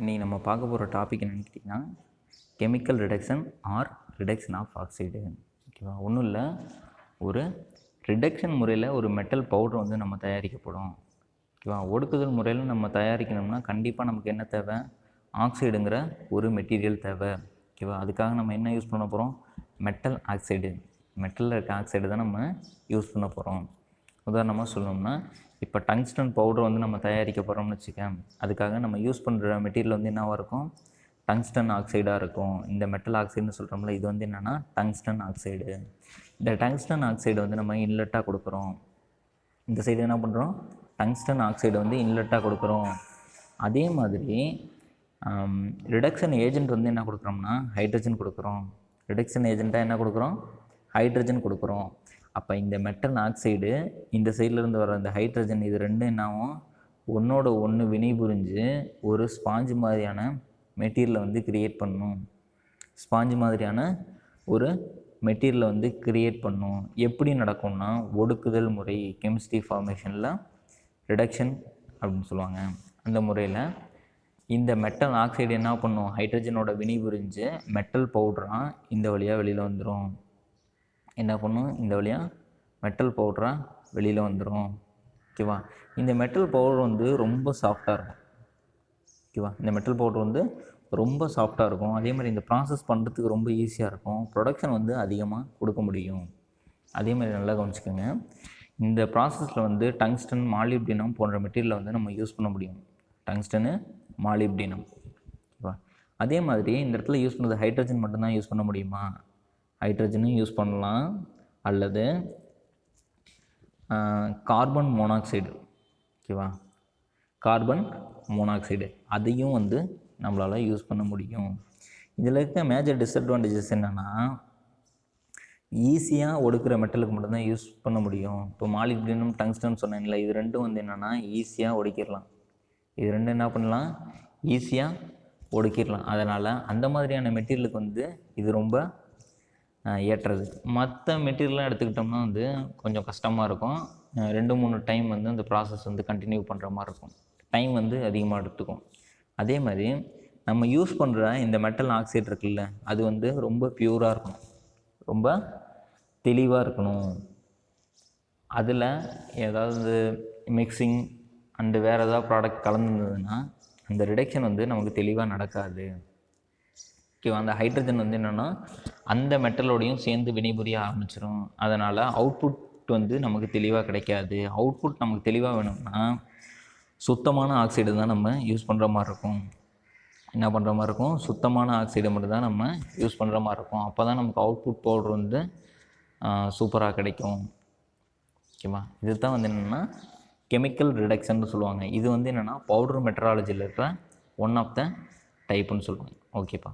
இன்றைக்கி நம்ம பார்க்க போகிற டாபிக் என்னென்னு கேட்டிங்கன்னா chemical reduction or reduction of oxide. ஓகேவா? ஒன்றும் இல்லை, ஒரு ரிடக்ஷன் முறையில் ஒரு மெட்டல் பவுடர் வந்து நம்ம தயாரிக்கப்படும். ஓகேவா? ஒடுக்குதல் முறையில் நம்ம தயாரிக்கணும்னா கண்டிப்பாக நமக்கு என்ன தேவை? ஆக்சைடுங்கிற ஒரு மெட்டீரியல் தேவை. ஓகேவா? அதுக்காக நம்ம என்ன யூஸ் பண்ண போகிறோம்? Metal oxide. மெட்டலில் இருக்க ஆக்சைடு தான் நம்ம யூஸ் பண்ண போகிறோம். உதாரணமாக சொல்லணும்னா, இப்போ டங்ஸ்டன் பவுடர் வந்து நம்ம தயாரிக்க போகிறோம்னு வச்சுக்கேன். அதுக்காக நம்ம யூஸ் பண்ணுற மெட்டீரியல் வந்து என்னவாக இருக்கும்? டங்ஸ்டன் ஆக்சைடாக இருக்கும். இந்த மெட்டல் ஆக்சைடுன்னு சொல்கிறோம்ல, இது வந்து என்னென்னா டங்ஸ்டன் ஆக்சைடு. இந்த டங்ஸ்டன் ஆக்சைடு வந்து நம்ம இன்லெட்டாக கொடுக்குறோம். இந்த சைடு என்ன பண்ணுறோம்? டங்ஸ்டன் ஆக்சைடு வந்து இன்லெட்டாக கொடுக்குறோம். அதே மாதிரி ரிடக்ஷன் ஏஜென்ட் வந்து என்ன கொடுக்குறோம்னா ஹைட்ரஜன் கொடுக்குறோம். ரிடக்ஷன் ஏஜென்ட்டாக என்ன கொடுக்குறோம்? ஹைட்ரஜன் கொடுக்குறோம். அப்போ இந்த மெட்டல் ஆக்சைடு இந்த சைட்லேருந்து வர இந்த ஹைட்ரஜன் இது ரெண்டும் என்னாகும்? ஒன்றோட ஒன்று வினைபுரிஞ்சு ஒரு ஸ்பாஞ்சு மாதிரியான மெட்டீரியலை வந்து கிரியேட் பண்ணும். ஸ்பாஞ்சு மாதிரியான ஒரு மெட்டீரியலை வந்து கிரியேட் பண்ணும். எப்படி நடக்கும்னா, ஒடுக்குதல் முறை, கெமிஸ்ட்ரி ஃபார்மேஷனில் ரிடக்ஷன் அப்படின்னு சொல்லுவாங்க. அந்த முறையில் இந்த மெட்டல் ஆக்சைடு என்ன பண்ணும்? ஹைட்ரஜனோட வினைபுரிஞ்சு மெட்டல் பவுடராக இந்த வழியாக வெளியில் வந்துடும். என்ன பண்ணும்? இந்த வழியாக மெட்டல் பவுடராக வெளியில் வந்துடும். ஓகேவா? இந்த மெட்டல் பவுடர் வந்து ரொம்ப சாஃப்டாக இருக்கும். ஓகேவா? இந்த மெட்டல் பவுடர் வந்து ரொம்ப சாஃப்டாக இருக்கும். அதே மாதிரி இந்த ப்ராசஸ் பண்ணுறதுக்கு ரொம்ப ஈஸியாக இருக்கும். ப்ரொடக்ஷன் வந்து அதிகமாக கொடுக்க முடியும். அதே மாதிரி நல்லா கவனிச்சுக்கோங்க. இந்த ப்ராசஸில் வந்து டங்ஸ்டன், மாலிப்டினம் போன்ற மெட்டீரியலை வந்து நம்ம யூஸ் பண்ண முடியும். டங்ஸ்டனு, மாலிப்டினம். ஓகேவா? அதே மாதிரி இந்த இடத்துல யூஸ் பண்ணுறது ஹைட்ரஜன் மட்டும்தான் யூஸ் பண்ண முடியுமா? ஹைட்ரஜனும் யூஸ் பண்ணலாம், அல்லது கார்பன் மோனாக்சைடு. ஓகேவா? கார்பன் மோனாக்சைடு அதையும் வந்து நம்மளால் யூஸ் பண்ண முடியும். இதில் இருக்க மேஜர் டிஸ்அட்வான்டேஜஸ் என்னென்னா, ஈஸியாக ஒடுக்கிற மெட்டலுக்கு மட்டும்தான் யூஸ் பண்ண முடியும். இப்போ மாலிப்டினம், டங்ஸ்டன் சொன்னேன்ல, இது ரெண்டும் வந்து என்னென்னா ஈஸியாக ஒடுக்கிடலாம். இது ரெண்டும் என்ன பண்ணலாம்? ஈஸியாக ஒடுக்கிடலாம். அதனால் அந்த மாதிரியான மெட்டீரியலுக்கு வந்து இது ரொம்ப ஏற்றது. மற்ற மெட்டீரியல்லாம் எடுத்துக்கிட்டோம்னா வந்து கொஞ்சம் கஷ்டமாக இருக்கும். 2-3 டைம் வந்து அந்த ப்ராசஸ் வந்து கண்டினியூ பண்ணுற மாதிரி இருக்கும். டைம் வந்து அதிகமாக எடுத்துக்கும். அதே மாதிரி நம்ம யூஸ் பண்ணுற இந்த மெட்டல் ஆக்சைடு இருக்குல்ல, அது வந்து ரொம்ப பியூராக இருக்கணும், ரொம்ப தெளிவாக இருக்கணும். அதில் ஏதாவது மிக்சிங் அண்டு வேறு ஏதாவது ப்ராடக்ட் கலந்துருந்ததுன்னா அந்த ரிடக்ஷன் வந்து நமக்கு தெளிவாக நடக்காது. ஓகேவா? அந்த ஹைட்ரஜன் வந்து என்னென்னா அந்த மெட்டலோடையும் சேர்ந்து வினைபுரிய ஆரம்பிச்சிடும். அதனால் அவுட்புட் வந்து நமக்கு தெளிவாக கிடைக்காது. அவுட்புட் நமக்கு தெளிவாக வேணும்னா சுத்தமான ஆக்சைடு தான் நம்ம யூஸ் பண்ணுற மாதிரி இருக்கும். என்ன பண்ணுற மாதிரி இருக்கும்? சுத்தமான ஆக்சைடு மட்டும் தான் நம்ம யூஸ் பண்ணுற மாதிரி இருக்கும். அப்போ தான் நமக்கு அவுட்புட் பவுடர் வந்து சூப்பராக கிடைக்கும். ஓகேவா? இது தான் வந்து என்னென்னா கெமிக்கல் ரிடக்ஷன் சொல்லுவாங்க. இது வந்து என்னென்னா பவுடர் மெட்ராலஜியில் இருக்கிற ஒன் ஆஃப் த டைப்புன்னு சொல்லுவாங்க. ஓகேப்பா?